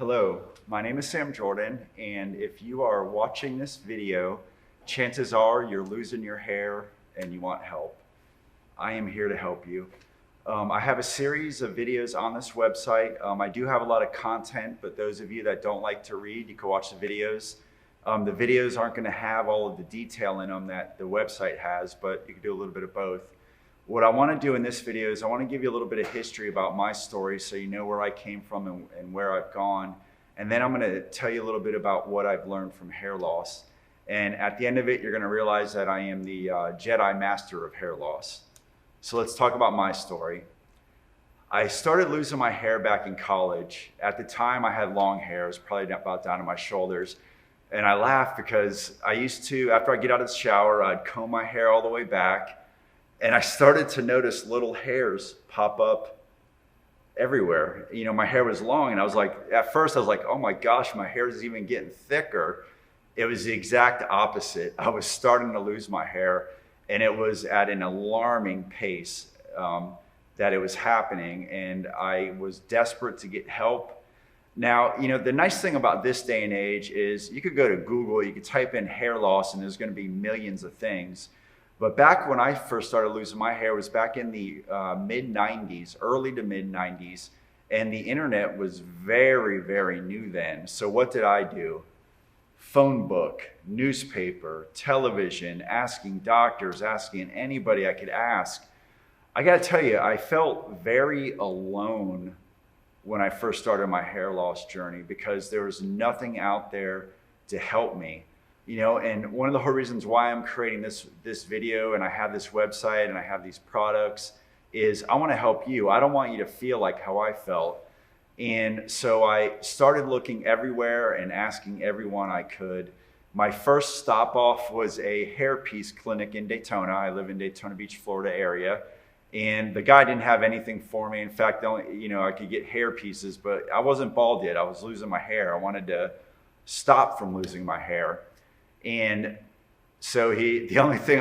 Hello, my name is Sam Jordan, and if you are watching this video, chances are you're losing your hair and you want help. I am here to help you. I have a series of videos on this website. I do have a lot of content, but those of you that don't like to read, you can watch the videos. The videos aren't going to have all of the detail in them that the website has, but you can do a little bit of both. What I want to do in this video is I want to give you a little bit of history about my story so you know where I came from and where I've gone. And then I'm going to tell you a little bit about what I've learned from hair loss. And at the end of it, you're going to realize that I am the Jedi Master of hair loss. So let's talk about my story. I started losing my hair back in college. At the time, I had long hair. It was probably about down to my shoulders. And I laugh because I used to, after I get out of the shower, I'd comb my hair all the way back. And I started to notice little hairs pop up everywhere. You know, my hair was long and I was like, at first I was like, oh my gosh, my hair is even getting thicker. It was the exact opposite. I was starting to lose my hair and it was at an alarming pace that it was happening. And I was desperate to get help. Now, you know, the nice thing about this day and age is you could go to Google, you could type in hair loss and there's going to be millions of things. But back when I first started losing my hair was back in the mid 90s, early to mid 90s. And the internet was very, very new then. So what did I do? Phone book, newspaper, television, asking doctors, asking anybody I could ask. I got to tell you, I felt very alone when I first started my hair loss journey because there was nothing out there to help me. You know, and one of the whole reasons why I'm creating this video and I have this website and I have these products is I want to help you. I don't want you to feel like how I felt. And so I started looking everywhere and asking everyone I could. My first stop off was a hairpiece clinic in Daytona. I live in Daytona Beach, Florida area. And the guy didn't have anything for me. In fact, I could get hair pieces, but I wasn't bald yet. I was losing my hair. I wanted to stop from losing my hair. And so the only thing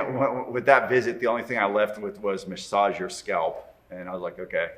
with that visit, the only thing I left with was massage your scalp. And I was like, okay.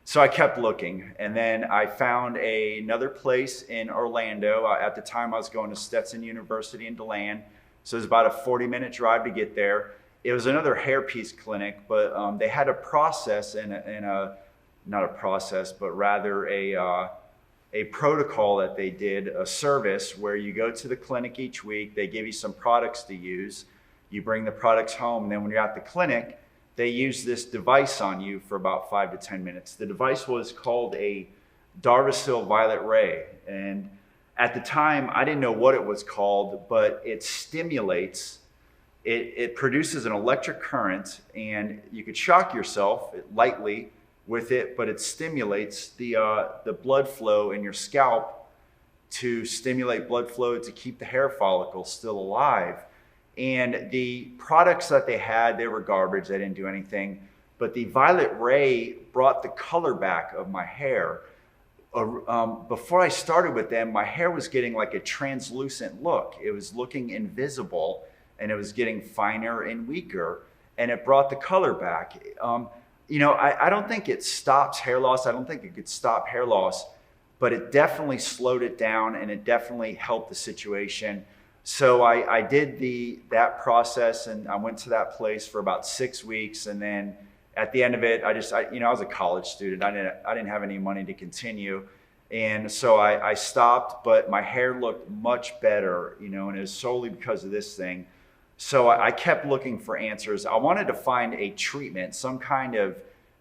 So I kept looking. And then I found another place in Orlando. At the time I was going to Stetson University in DeLand. So it was about a 40-minute drive to get there. It was another hairpiece clinic, but they had a process not a process, but rather a protocol that they did, a service where you go to the clinic each week, they give you some products to use, you bring the products home, and then when you're at the clinic, they use this device on you for about 5 to 10 minutes. The device was called a Darvacil Violet Ray, and at the time, I didn't know what it was called, but it stimulates, it produces an electric current, and you could shock yourself lightly with it, but it stimulates the blood flow in your scalp to stimulate blood flow to keep the hair follicle still alive. And the products that they had, they were garbage. They didn't do anything. But the Violet Ray brought the color back of my hair. Before I started with them, my hair was getting like a translucent look. It was looking invisible and it was getting finer and weaker. And it brought the color back. You know, I don't think it stops hair loss. I don't think it could stop hair loss, but it definitely slowed it down and it definitely helped the situation. So I did that process and I went to that place for about 6 weeks. And then at the end of it, I was a college student. I didn't have any money to continue. And so I stopped, but my hair looked much better, you know, and it was solely because of this thing. So I kept looking for answers. I wanted to find a treatment, some kind of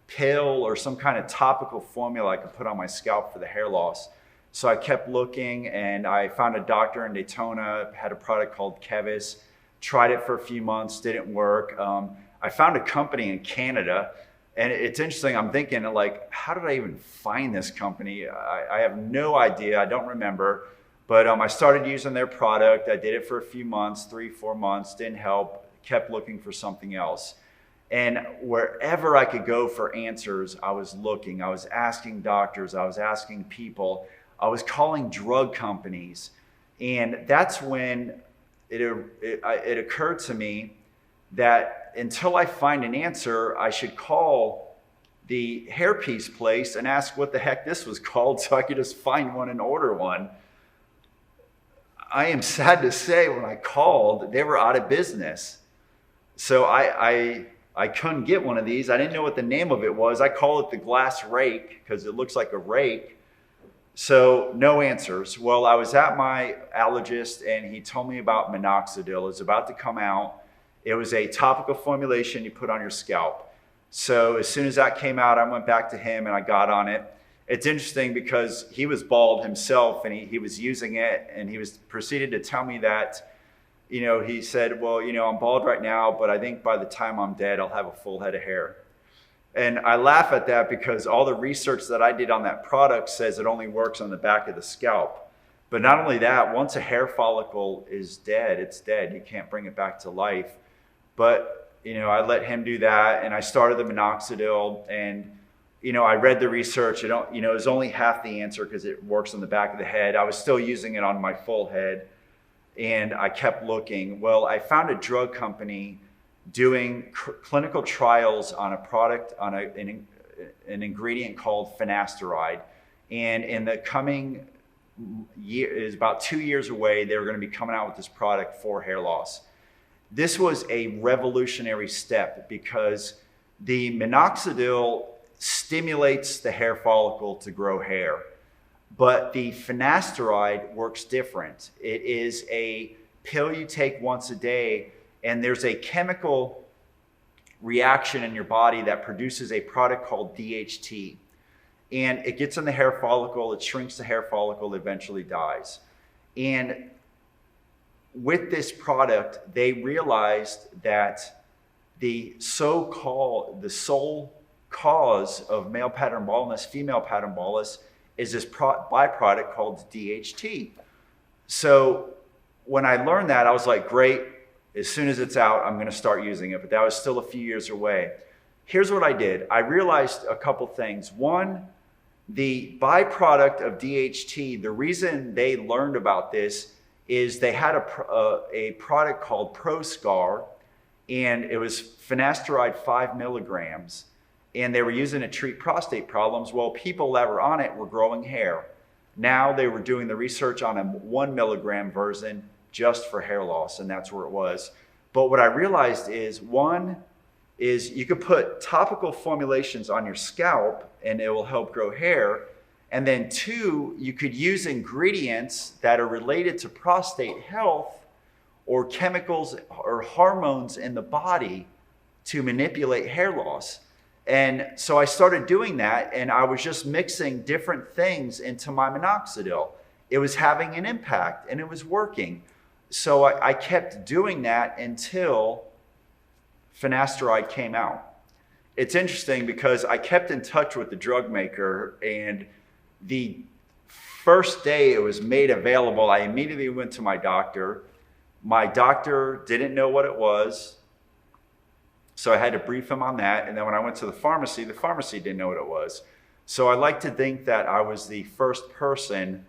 pill or some kind of topical formula I could put on my scalp for the hair loss. So I kept looking and I found a doctor in Daytona, had a product called Kevis, tried it for a few months, didn't work. I found a company in Canada and it's interesting. I'm thinking like, how did I even find this company? I have no idea. I don't remember. But I started using their product. I did it for a few months, 3-4 months, didn't help, kept looking for something else. And wherever I could go for answers, I was looking. I was asking doctors, I was asking people, I was calling drug companies. And that's when it occurred to me that until I find an answer, I should call the hairpiece place and asked what the heck this was called so I could just find one and order one. I am sad to say when I called, they were out of business. So I couldn't get one of these. I didn't know what the name of it was. I call it the glass rake because it looks like a rake. So no answers. Well, I was at my allergist and he told me about minoxidil. It's about to come out. It was a topical formulation you put on your scalp. So as soon as that came out, I went back to him and I got on it. It's interesting because he was bald himself and he was using it, and he was proceeded to tell me that, he said, well, I'm bald right now, but I think by the time I'm dead, I'll have a full head of hair. And I laugh at that because all the research that I did on that product says it only works on the back of the scalp. But not only that, once a hair follicle is dead, it's dead. You can't bring it back to life. But, I let him do that, and I started the minoxidil, and, I read the research. It was only half the answer because it works on the back of the head. I was still using it on my full head, and I kept looking. Well, I found a drug company doing clinical trials on a product, on an ingredient called finasteride. And in the coming year, is about 2 years away, they were going to be coming out with this product for hair loss. This was a revolutionary step because the minoxidil stimulates the hair follicle to grow hair, but the finasteride works different. It is a pill you take once a day, and there's a chemical reaction in your body that produces a product called DHT. And it gets in the hair follicle, it shrinks the hair follicle, eventually dies. And with this product, they realized that the sole cause of male pattern baldness, female pattern baldness, is this byproduct called DHT. So when I learned that, I was like, great, as soon as it's out, I'm going to start using it. But that was still a few years away. Here's what I did. I realized a couple things. One, the byproduct of DHT, the reason they learned about this is they had a product called ProScar, and it was finasteride 5 milligrams, and they were using it to treat prostate problems. Well, people that were on it were growing hair. Now they were doing the research on a 1 milligram version just for hair loss, and that's where it was. But what I realized is, one is you could put topical formulations on your scalp and it will help grow hair. And then two, you could use ingredients that are related to prostate health or chemicals or hormones in the body to manipulate hair loss. And so I started doing that, and I was just mixing different things into my minoxidil. It was having an impact and it was working. So I kept doing that until finasteride came out. It's interesting because I kept in touch with the drug maker, and the first day it was made available, I immediately went to my doctor. My doctor didn't know what it was, so I had to brief him on that. And then when I went to the pharmacy didn't know what it was. So I like to think that I was the first person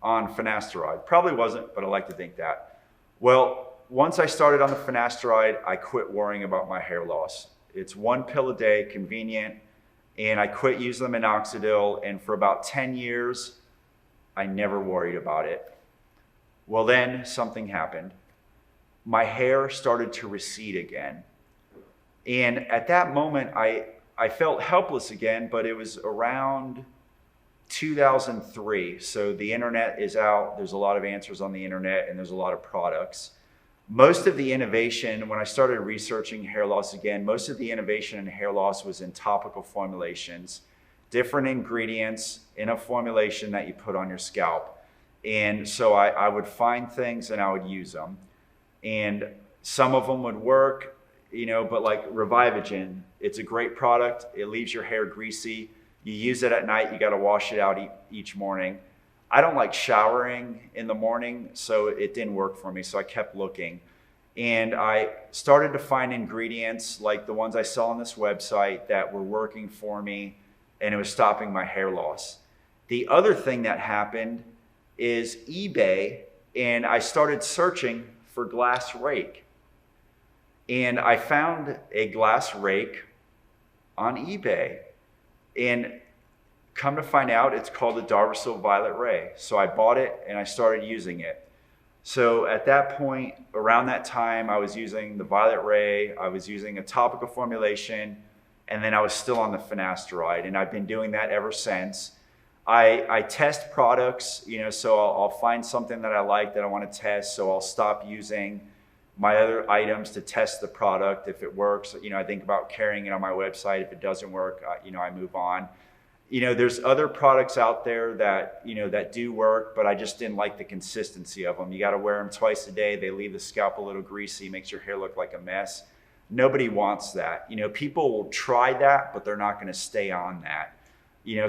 on finasteride. Probably wasn't, but I like to think that. Well, once I started on the finasteride, I quit worrying about my hair loss. It's 1 pill a day, convenient, and I quit using the minoxidil, and for about 10 years, I never worried about it. Well, then something happened. My hair started to recede again. And at that moment, I felt helpless again, but it was around 2003. So the internet is out. There's a lot of answers on the internet, and there's a lot of products. Most of the innovation, when I started researching hair loss again, most of the innovation in hair loss was in topical formulations, different ingredients in a formulation that you put on your scalp. And so I would find things and I would use them. And some of them would work, but like Revivagen, it's a great product. It leaves your hair greasy. You use it at night, you got to wash it out each morning. I don't like showering in the morning, so it didn't work for me, so I kept looking. And I started to find ingredients like the ones I saw on this website that were working for me, and it was stopping my hair loss. The other thing that happened is eBay, and I started searching for glass rake. And I found a glass rake on eBay. And come to find out, it's called the Darvassil Violet Ray. So I bought it and I started using it. So at that point, around that time, I was using the Violet Ray, I was using a topical formulation, and then I was still on the finasteride, and I've been doing that ever since. I test products, so I'll find something that I like that I want to test, so I'll stop using my other items to test the product. If it works, I think about carrying it on my website. If it doesn't work, I move on. There's other products out there that, that do work, but I just didn't like the consistency of them. You got to wear them twice a day. They leave the scalp a little greasy, makes your hair look like a mess. Nobody wants that. People will try that, but they're not going to stay on that.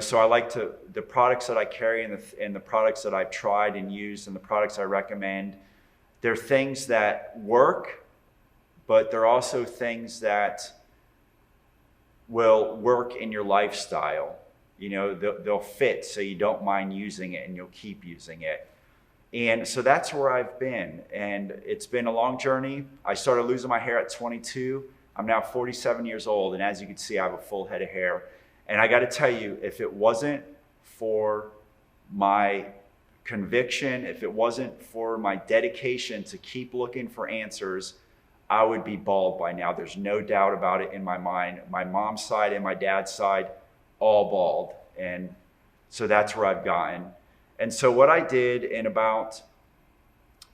So I like the products that I carry and the products that I've tried and used and the products I recommend, they're things that work, but they're also things that will work in your lifestyle. They'll fit so you don't mind using it and you'll keep using it. And so that's where I've been. And it's been a long journey. I started losing my hair at 22. I'm now 47 years old. And as you can see, I have a full head of hair. And I got to tell you, if it wasn't for my conviction, if it wasn't for my dedication to keep looking for answers, I would be bald by now. There's no doubt about it in my mind. My mom's side and my dad's side, all bald. And so that's where I've gotten. And so what I did in about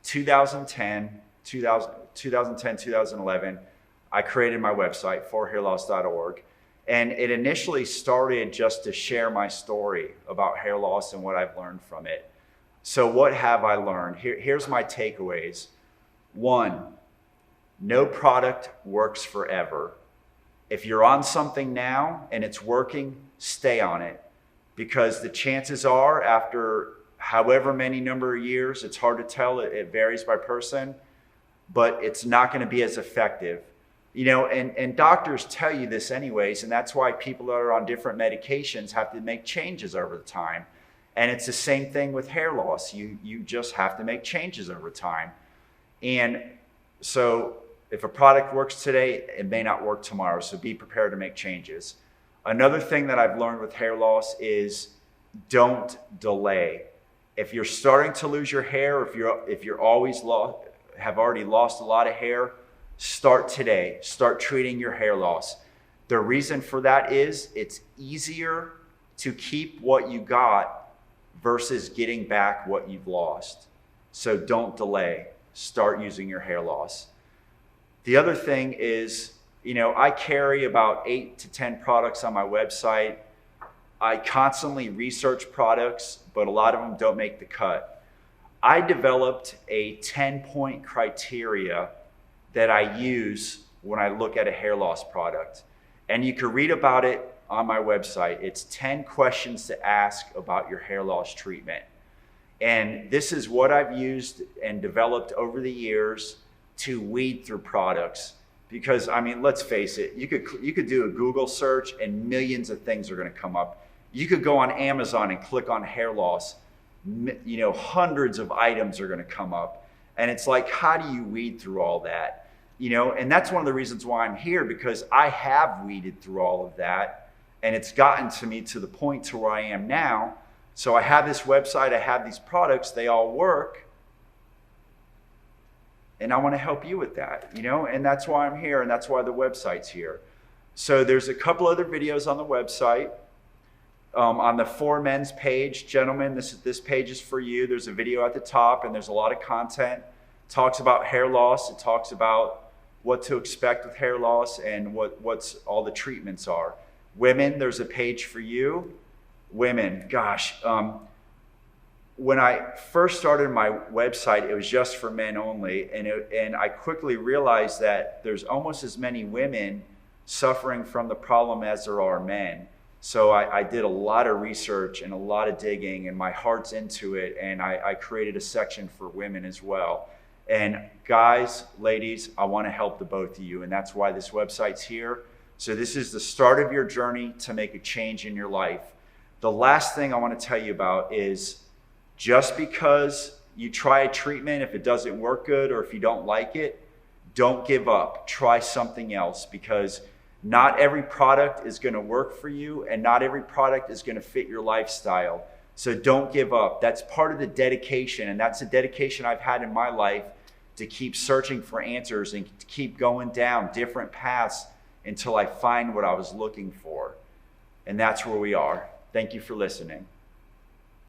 2010, 2011, I created my website, forhairloss.org. And it initially started just to share my story about hair loss and what I've learned from it. So what have I learned? Here's my takeaways. 1, no product works forever. If you're on something now and it's working, stay on it, because the chances are after however many number of years, it's hard to tell, it varies by person, but it's not going to be as effective. And doctors tell you this anyways, and that's why people that are on different medications have to make changes over the time. And it's the same thing with hair loss. You just have to make changes over time. And so if a product works today, it may not work tomorrow, so be prepared to make changes. Another thing that I've learned with hair loss is don't delay. If you're starting to lose your hair, if you're have already lost a lot of hair, start today. Start treating your hair loss. The reason for that is it's easier to keep what you got versus getting back what you've lost. So don't delay. Start using your hair loss. The other thing is, I carry about 8 to 10 products on my website. I constantly research products, but a lot of them don't make the cut. I developed a 10-point criteria that I use when I look at a hair loss product. And you can read about it on my website. It's 10 questions to ask about your hair loss treatment. And this is what I've used and developed over the years to weed through products. Because, let's face it, you could do a Google search and millions of things are going to come up. You could go on Amazon and click on hair loss. Hundreds of items are going to come up. And it's like, how do you weed through all that? And that's one of the reasons why I'm here, because I have weeded through all of that. And it's gotten to me to the point to where I am now. So I have this website, I have these products, they all work. And I want to help you with that, and that's why I'm here, and that's why the website's here. So there's a couple other videos on the website. On the For Men's page, gentlemen, this page is for you. There's a video at the top, and there's a lot of content. It talks about hair loss. It talks about what to expect with hair loss and what's all the treatments are. Women, there's a page for you. Women, gosh, when I first started my website, it was just for men only, and I quickly realized that there's almost as many women suffering from the problem as there are men. So I did a lot of research and a lot of digging, and my heart's into it, and I created a section for women as well. And guys, ladies, I want to help the both of you, and that's why this website's here. So this is the start of your journey to make a change in your life. The last thing I want to tell you about is, just because you try a treatment, if it doesn't work good or if you don't like it, don't give up. Try something else, because Not every product is going to work for you, and not every product is going to fit your lifestyle. So don't give up. That's part of the dedication, and that's the dedication I've had in my life, to keep searching for answers and to keep going down different paths until I find what I was looking for. And that's where we are. Thank you for listening.